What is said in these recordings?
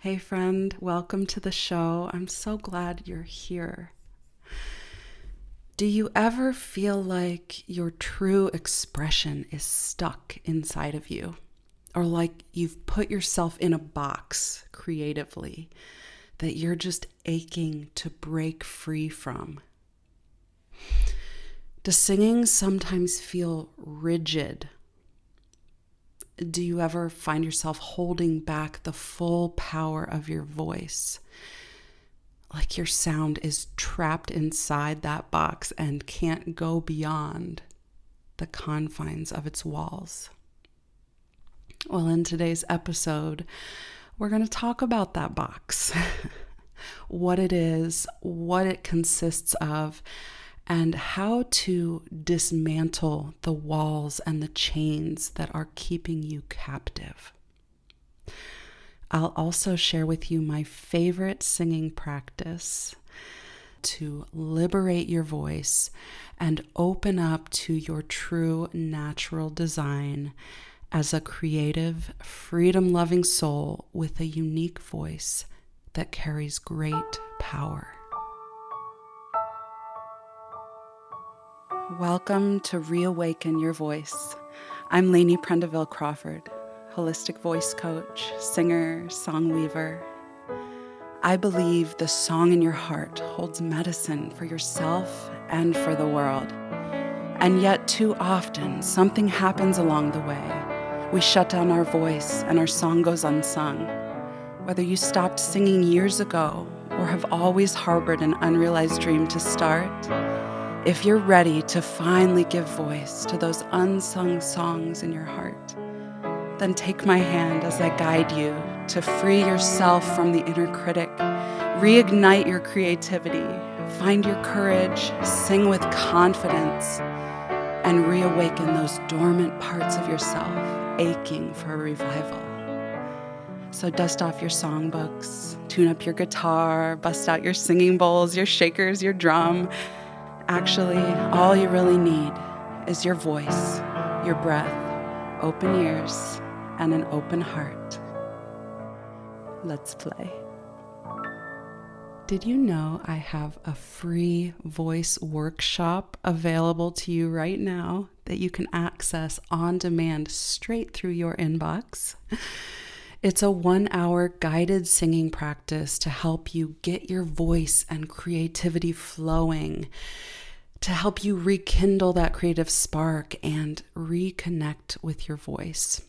Hey friend, welcome to the show. I'm so glad you're here. Do you ever feel like your true expression is stuck inside of you? Or like you've put yourself in a box creatively that you're just aching to break free from? Does singing sometimes feel rigid? Do you ever find yourself holding back the full power of your voice? Like your sound is trapped inside that box and can't go beyond the confines of its walls. Well, in today's episode, we're going to talk about that box, what it is, what it consists of, and how to dismantle the walls and the chains that are keeping you captive. I'll also share with you my favorite singing practice to liberate your voice and open up to your true natural design as a creative, freedom-loving soul with a unique voice that carries great power. Welcome to Reawaken Your Voice. I'm Lainey Prendeville Crawford, holistic voice coach, singer, song weaver. I believe the song in your heart holds medicine for yourself and for the world. And yet too often, something happens along the way. We shut down our voice and our song goes unsung. Whether you stopped singing years ago or have always harbored an unrealized dream to start, if you're ready to finally give voice to those unsung songs in your heart, then take my hand as I guide you to free yourself from the inner critic, reignite your creativity, find your courage, sing with confidence, and reawaken those dormant parts of yourself aching for a revival. So dust off your songbooks, tune up your guitar, bust out your singing bowls, your shakers, your drum. Actually, all you really need is your voice, your breath, open ears, and an open heart. Let's play. Did you know I have a free voice workshop available to you right now that you can access on demand straight through your inbox? It's a 1-hour guided singing practice to help you get your voice and creativity flowing, to help you rekindle that creative spark and reconnect with your voice.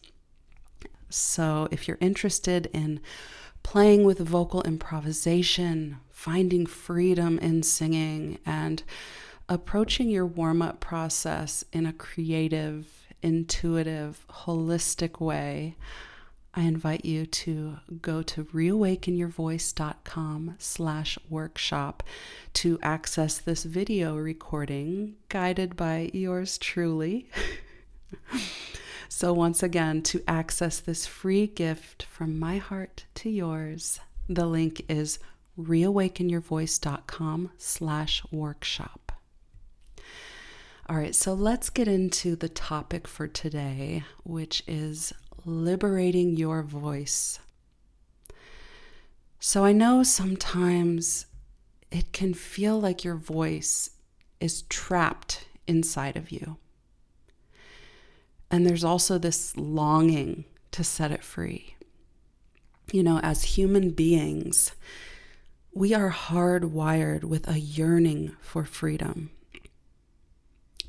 So if you're interested in playing with vocal improvisation, finding freedom in singing, and approaching your warm-up process in a creative, intuitive, holistic way, I invite you to go to reawakenyourvoice.com/workshop to access this video recording guided by yours truly. So once again, to access this free gift from my heart to yours, the link is reawakenyourvoice.com/workshop. All right, so let's get into the topic for today, which is liberating your voice. So I know sometimes it can feel like your voice is trapped inside of you. And there's also this longing to set it free. You know, as human beings, we are hardwired with a yearning for freedom.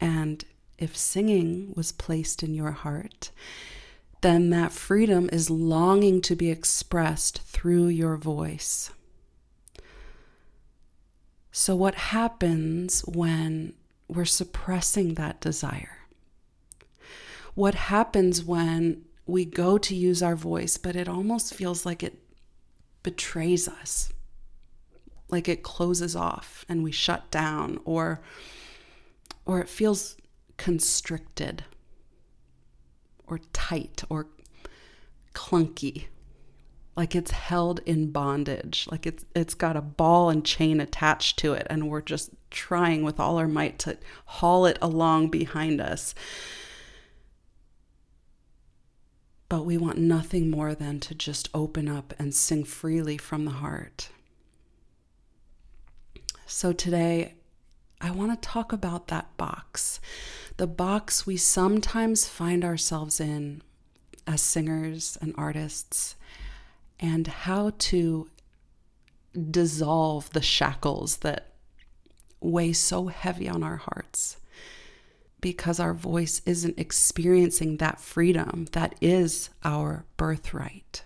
And if singing was placed in your heart, then that freedom is longing to be expressed through your voice. So what happens when we're suppressing that desire? What happens when we go to use our voice, but it almost feels like it betrays us, like it closes off and we shut down, or it feels constricted, or tight, or clunky, like it's held in bondage, like it's got a ball and chain attached to it, and we're just trying with all our might to haul it along behind us. but we want nothing more than to just open up and sing freely from the heart. So today, I want to talk about that box, the box we sometimes find ourselves in as singers and artists, and how to dissolve the shackles that weigh so heavy on our hearts because our voice isn't experiencing that freedom that is our birthright.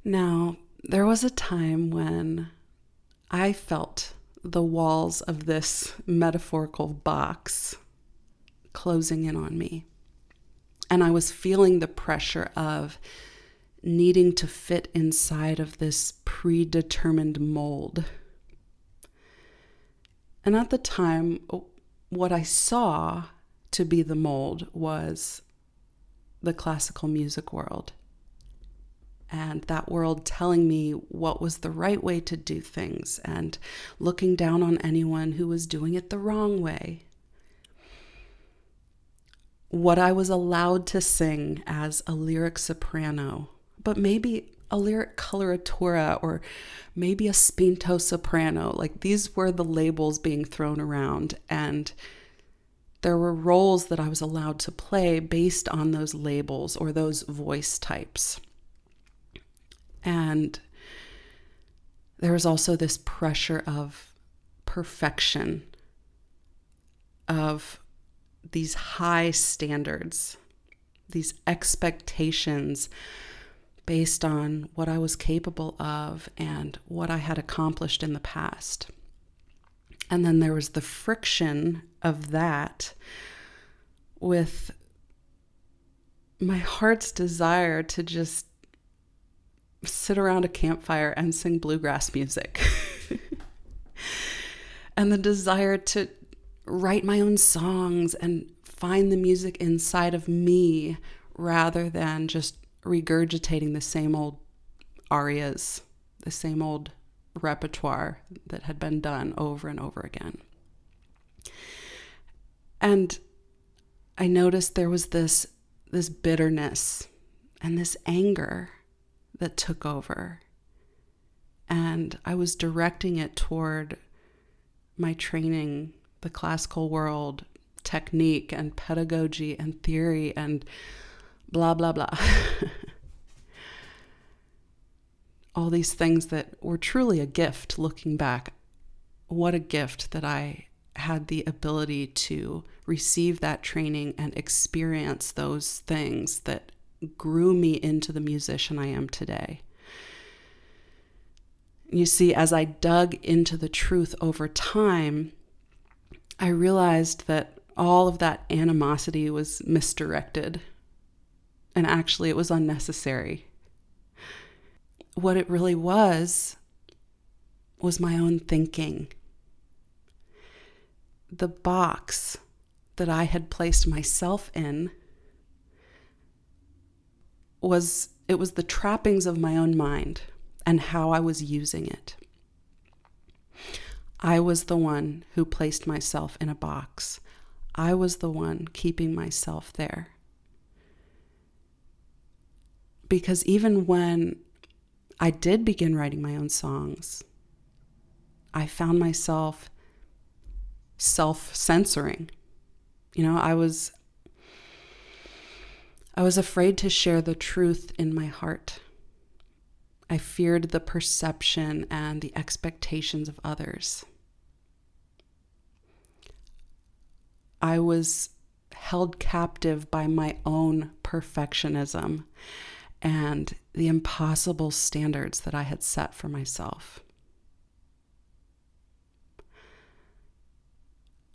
Now, there was a time when I felt the walls of this metaphorical box closing in on me. And I was feeling the pressure of needing to fit inside of this predetermined mold. And at the time, what I saw to be the mold was the classical music world. And that world telling me what was the right way to do things and looking down on anyone who was doing it the wrong way. What I was allowed to sing as a lyric soprano, but maybe a lyric coloratura or maybe a spinto soprano. Like, these were the labels being thrown around, and there were roles that I was allowed to play based on those labels or those voice types. And there was also this pressure of perfection, of these high standards, these expectations based on what I was capable of and what I had accomplished in the past. And then there was the friction of that with my heart's desire to just sit around a campfire and sing bluegrass music. And the desire to write my own songs and find the music inside of me rather than just regurgitating the same old arias, the same old repertoire that had been done over and over again. And I noticed there was this bitterness and this anger that took over. And I was directing it toward my training, the classical world, technique and pedagogy and theory and blah, blah, blah. All these things that were truly a gift looking back. What a gift that I had the ability to receive that training and experience those things that grew me into the musician I am today. You see, as I dug into the truth over time, I realized that all of that animosity was misdirected, and actually it was unnecessary. What it really was my own thinking. The box that I had placed myself in was the trappings of my own mind and how I was using it. I was the one who placed myself in a box. I was the one keeping myself there. Because even when I did begin writing my own songs, I found myself self-censoring. I was afraid to share the truth in my heart. I feared the perception and the expectations of others. I was held captive by my own perfectionism and the impossible standards that I had set for myself.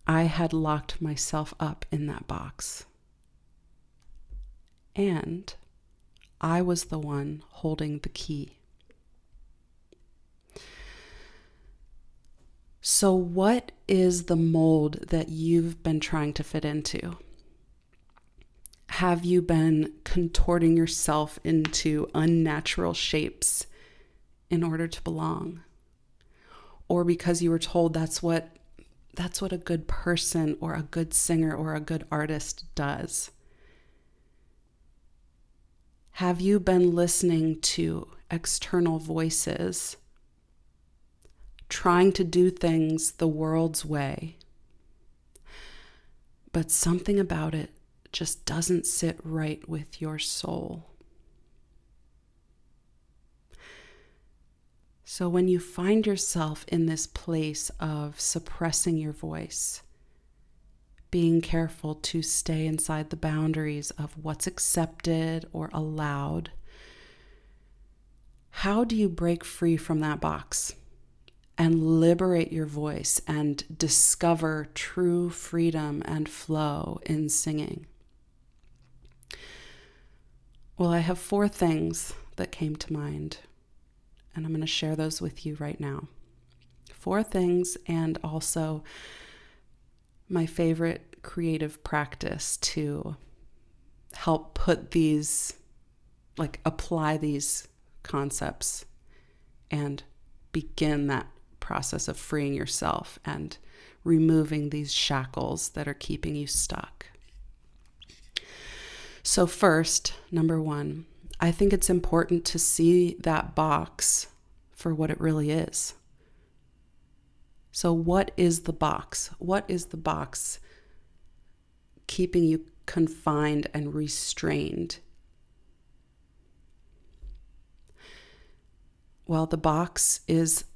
I had locked myself up in that box. And I was the one holding the key. So what is the mold that you've been trying to fit into? Have you been contorting yourself into unnatural shapes in order to belong? Or because you were told that's what a good person or a good singer or a good artist does? Have you been listening to external voices, trying to do things the world's way, but something about it just doesn't sit right with your soul? So when you find yourself in this place of suppressing your voice, being careful to stay inside the boundaries of what's accepted or allowed, how do you break free from that box and liberate your voice and discover true freedom and flow in singing? Well, I have 4 things that came to mind, and I'm going to share those with you right now. 4 things, and also my favorite creative practice to help put these, apply these concepts and begin that process of freeing yourself and removing these shackles that are keeping you stuck. So first, number 1, I think it's important to see that box for what it really is. So what is the box? What is the box keeping you confined and restrained? Well, the box is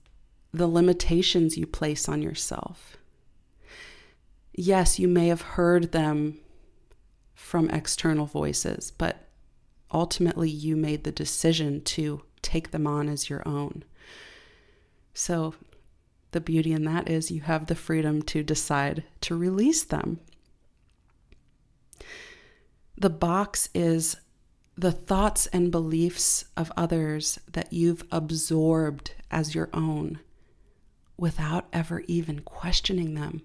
the limitations you place on yourself. Yes, you may have heard them from external voices, but ultimately you made the decision to take them on as your own. So the beauty in that is you have the freedom to decide to release them. The box is the thoughts and beliefs of others that you've absorbed as your own without ever even questioning them.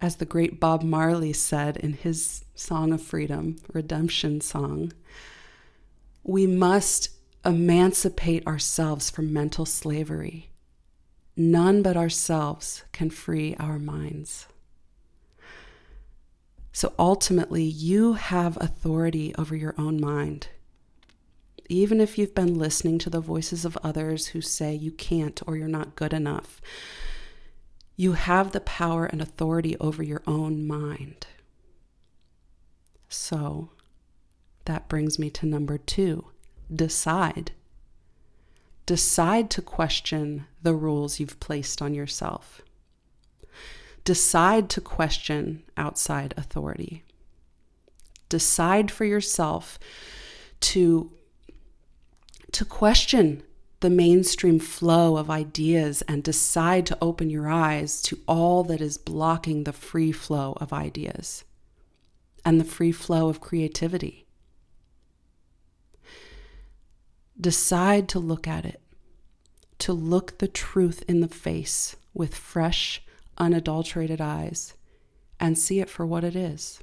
As the great Bob Marley said in his Song of Freedom, Redemption Song, we must emancipate ourselves from mental slavery. None but ourselves can free our minds. So ultimately, you have authority over your own mind. Even if you've been listening to the voices of others who say you can't or you're not good enough, you have the power and authority over your own mind. So that brings me to number 2. Decide. Decide to question the rules you've placed on yourself. Decide to question outside authority. Decide for yourself to question the mainstream flow of ideas and decide to open your eyes to all that is blocking the free flow of ideas and the free flow of creativity. Decide to look at it, to look the truth in the face with fresh, unadulterated eyes and see it for what it is.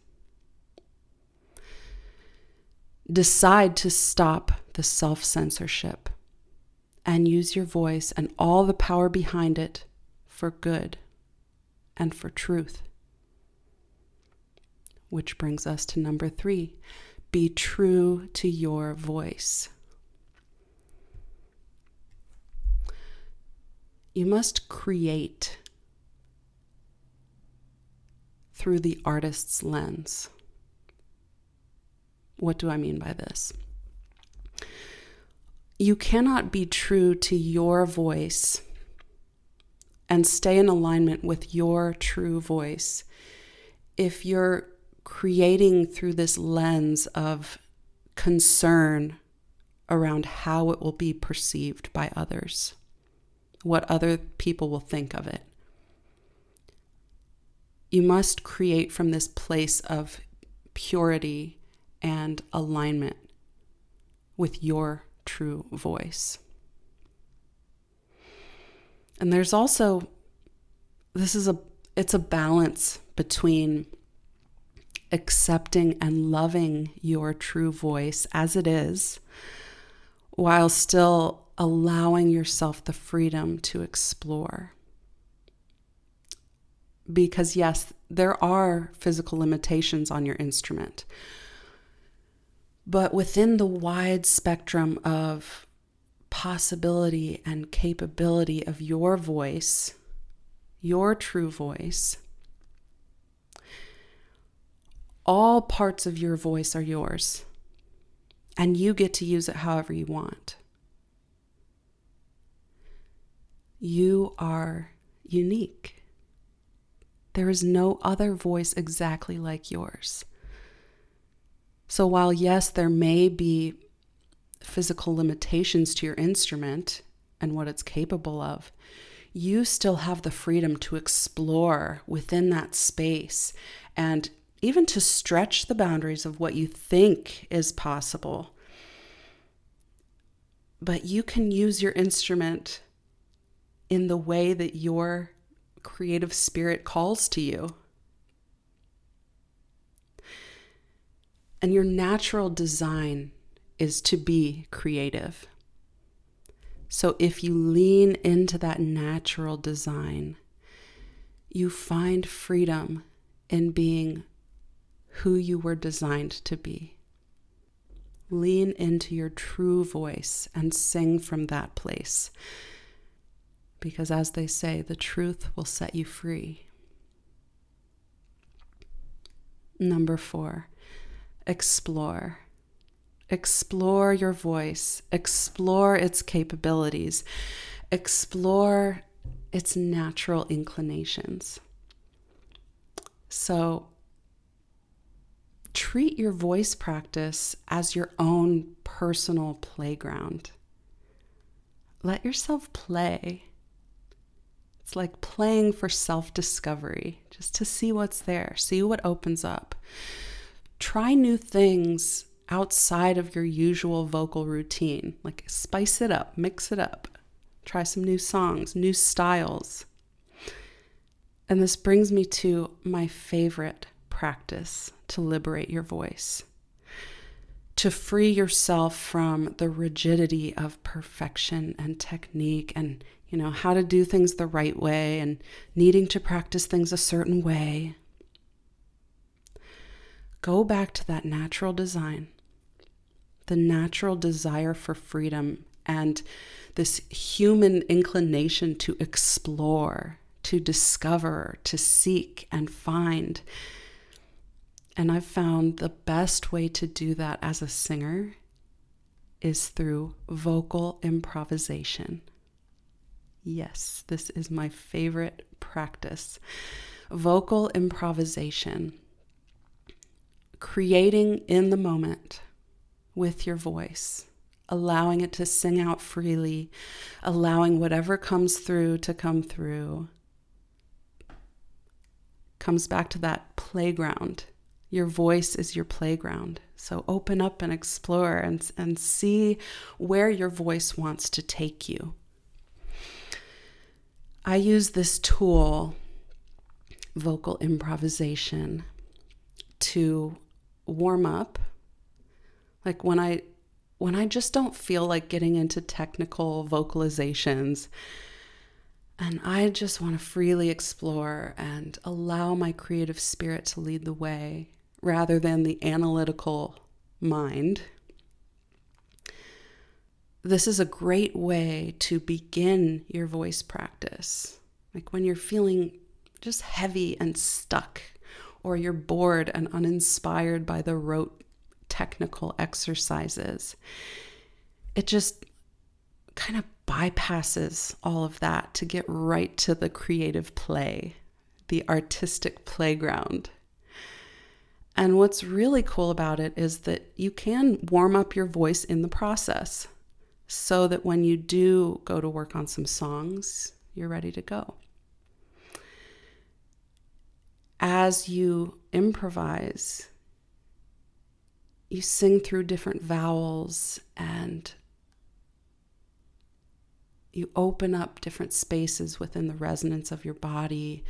Decide to stop the self-censorship and use your voice and all the power behind it for good and for truth. Which brings us to number 3. Be true to your voice. You must create through the artist's lens. What do I mean by this? You cannot be true to your voice and stay in alignment with your true voice if you're creating through this lens of concern around how it will be perceived by others, what other people will think of it. You must create from this place of purity and alignment with your true voice. And there's also, it's a balance between accepting and loving your true voice as it is, while still allowing yourself the freedom to explore. Because yes, there are physical limitations on your instrument. But within the wide spectrum of possibility and capability of your voice, your true voice, all parts of your voice are yours, and you get to use it however you want. You are unique. There is no other voice exactly like yours. So while, yes, there may be physical limitations to your instrument and what it's capable of, you still have the freedom to explore within that space and even to stretch the boundaries of what you think is possible. But you can use your instrument in the way that your creative spirit calls to you. And your natural design is to be creative. So if you lean into that natural design, you find freedom in being who you were designed to be. Lean into your true voice and sing from that place. Because as they say, the truth will set you free. Number 4, explore. Explore your voice. Explore its capabilities. Explore its natural inclinations. So treat your voice practice as your own personal playground. Let yourself play. It's like playing for self-discovery, just to see what's there, see what opens up. Try new things outside of your usual vocal routine, like spice it up, mix it up. Try some new songs, new styles. And this brings me to my favorite practice to liberate your voice, to free yourself from the rigidity of perfection and technique and, how to do things the right way and needing to practice things a certain way. Go back to that natural design, the natural desire for freedom, and this human inclination to explore, to discover, to seek and find. And I've found the best way to do that as a singer is through vocal improvisation. Yes, this is my favorite practice. Vocal improvisation. Creating in the moment with your voice, allowing it to sing out freely, allowing whatever comes through to come through. Comes back to that playground. Your voice is your playground. So open up and explore and see where your voice wants to take you. I use this tool, vocal improvisation, to warm up. Like when I just don't feel like getting into technical vocalizations, and I just want to freely explore and allow my creative spirit to lead the way rather than the analytical mind. This is a great way to begin your voice practice. Like when you're feeling just heavy and stuck, or you're bored and uninspired by the rote technical exercises. It just kind of bypasses all of that to get right to the creative play, the artistic playground. And what's really cool about it is that you can warm up your voice in the process so that when you do go to work on some songs, you're ready to go. As you improvise, you sing through different vowels and you open up different spaces within the resonance of your body.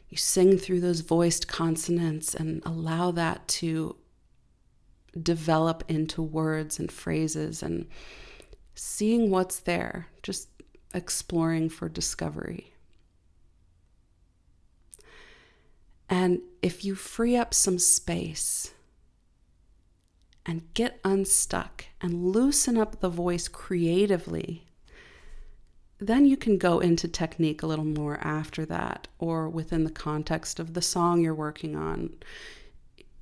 You sing through those voiced consonants and allow that to develop into words and phrases and seeing what's there, just exploring for discovery. And if you free up some space and get unstuck and loosen up the voice creatively, then you can go into technique a little more after that, or within the context of the song you're working on,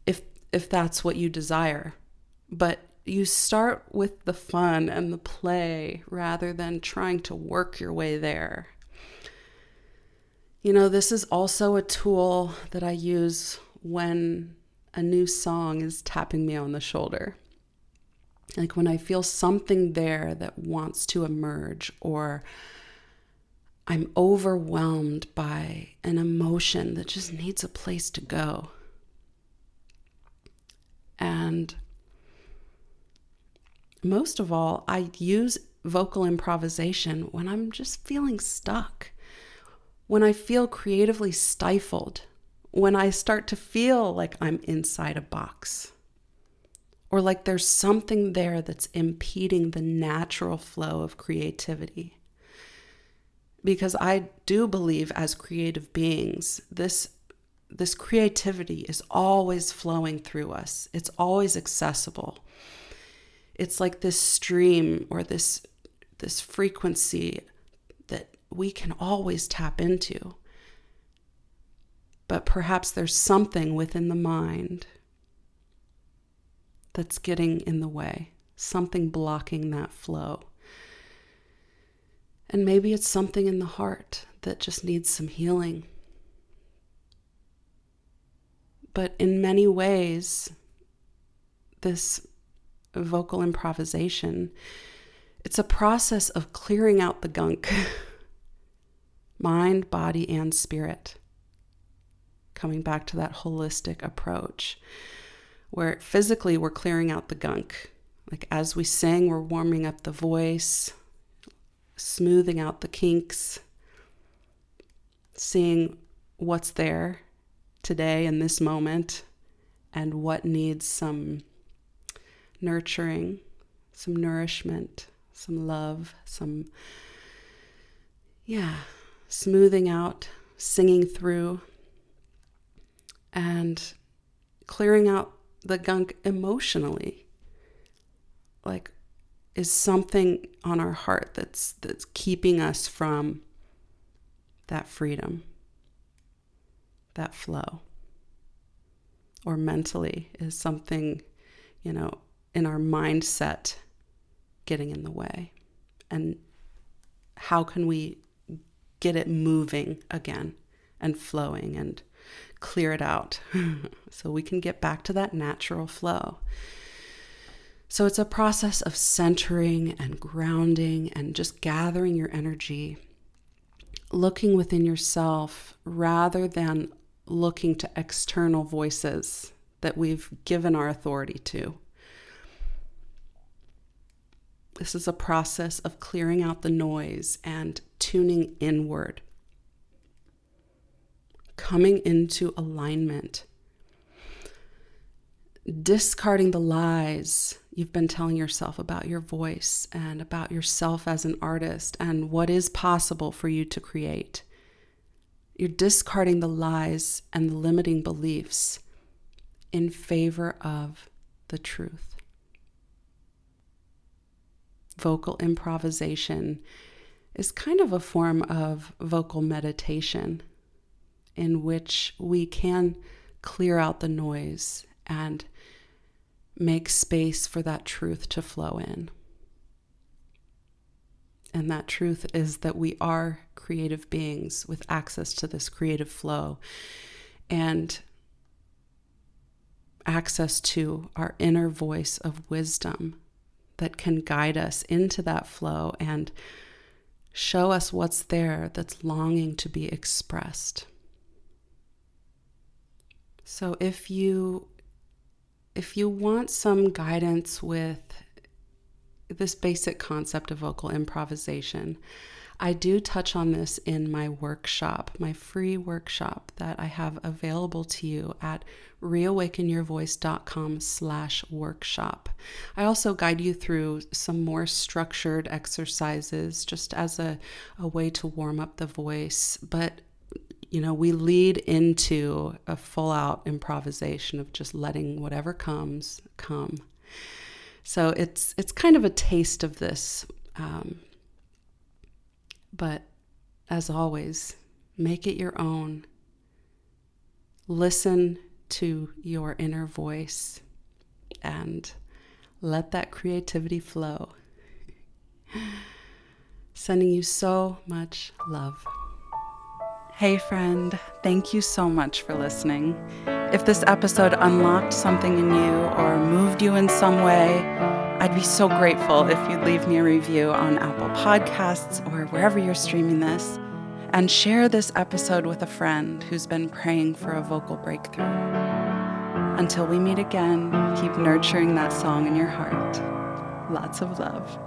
if that's what you desire. But you start with the fun and the play rather than trying to work your way there. This is also a tool that I use when a new song is tapping me on the shoulder. Like when I feel something there that wants to emerge, or I'm overwhelmed by an emotion that just needs a place to go. And most of all, I use vocal improvisation when I'm just feeling stuck, when I feel creatively stifled, when I start to feel like I'm inside a box, or like there's something there that's impeding the natural flow of creativity. Because I do believe, as creative beings, this creativity is always flowing through us. It's always accessible. It's like this stream, or this frequency that we can always tap into. But perhaps there's something within the mind that's getting in the way, something blocking that flow. And maybe it's something in the heart that just needs some healing. But in many ways, this vocal improvisation, it's a process of clearing out the gunk, mind, body, and spirit. Coming back to that holistic approach, where physically we're clearing out the gunk. Like as we sing, we're warming up the voice, smoothing out the kinks, seeing what's there today in this moment and what needs some nurturing, some nourishment, some love, smoothing out, singing through, and clearing out the gunk emotionally. Like, is something on our heart that's keeping us from that freedom, that flow? Or mentally, is something, in our mindset getting in the way? And how can we get it moving again and flowing and clear it out so we can get back to that natural flow? So it's a process of centering and grounding and just gathering your energy, looking within yourself rather than looking to external voices that we've given our authority to. This is a process of clearing out the noise and tuning inward, coming into alignment, discarding the lies you've been telling yourself about your voice and about yourself as an artist and what is possible for you to create. You're discarding the lies and the limiting beliefs in favor of the truth. Vocal improvisation is kind of a form of vocal meditation in which we can clear out the noise and make space for that truth to flow in. And that truth is that we are creative beings with access to this creative flow and access to our inner voice of wisdom that can guide us into that flow and show us what's there that's longing to be expressed. So if you want some guidance with this basic concept of vocal improvisation, I do touch on this in my workshop, my free workshop that I have available to you at reawakenyourvoice.com/workshop. I also guide you through some more structured exercises just as a way to warm up the voice. But, we lead into a full out improvisation of just letting whatever comes, come. So it's kind of a taste of this. But as always, make it your own. Listen to your inner voice and let that creativity flow. Sending you so much love. Hey friend, thank you so much for listening. If this episode unlocked something in you or moved you in some way, I'd be so grateful if you'd leave me a review on Apple Podcasts or wherever you're streaming this, and share this episode with a friend who's been praying for a vocal breakthrough. Until we meet again, keep nurturing that song in your heart. Lots of love.